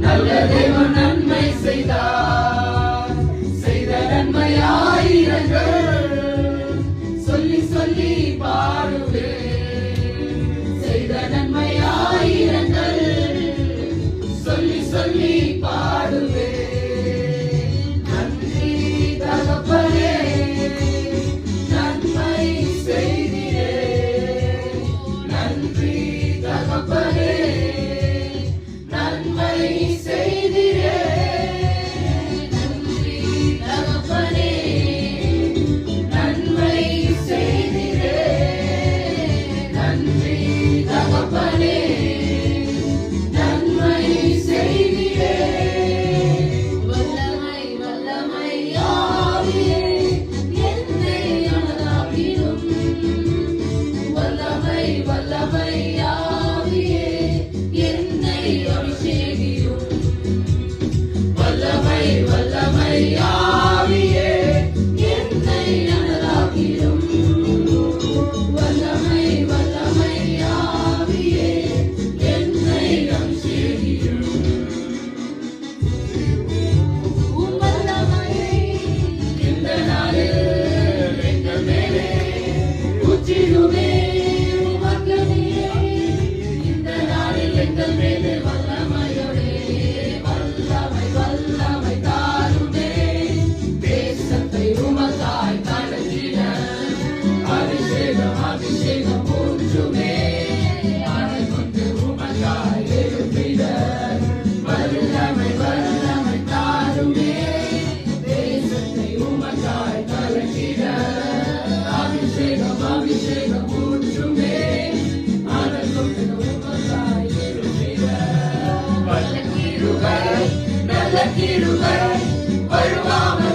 நல்ல தேவன் நன்மை செய்தார், செய்த நன்மையாயிரங்கள் சொல்லி சொல்லி பாடுவே, செய்த நன்மையாயிரங்கள் சொல்லி சொல்லி பாடுவே. நன்றி தகப்பனே, நன்மை செய்திரே, நன்றி தகப்பனே, நன்மை செய்திரே, நன்றி தகப்பனே, நன்மை செய்திரே, நன்றி தகப்பனே, நன்மை செய்திரே. வல்லமை வல்லமை ஆவியே என்னை அனலாக்கிடும், வல்லமை வல்லமை ஆவியே என்னை அபிஷேகியும், வல்லமை வல்லமை ஆவியே என்னை அனலாக்கிடும், வல்லமை வல்லமை ஆவியே என்னை அபிஷேகியும். உம் வல்லமையை இந்த நாளில் எங்கள் மேலே ஊற்றிடுமே, உமக்கனியே இந்த நாளில் எங்கள் மேலே வல்லமையோடே, வல்லமை வல்லமை தாருமே, தேசத்தை உமக்காய் கலந்திட அபிஷேகம் அபிஷேகம் ஊற்றுமே, அதை கொண்டு உமக்காய் எழுப்பிட வல்லமை வல்லமை தாருமே, தேசத்தை உமக்காய் கலந்திட அபிஷேகம் அபிஷேகம் ஊற்றுமே, அதை கொண்டு உமக்காய் எழுப்பிட வல்ல கிருபை நல்ல கிருபை வருவாமல்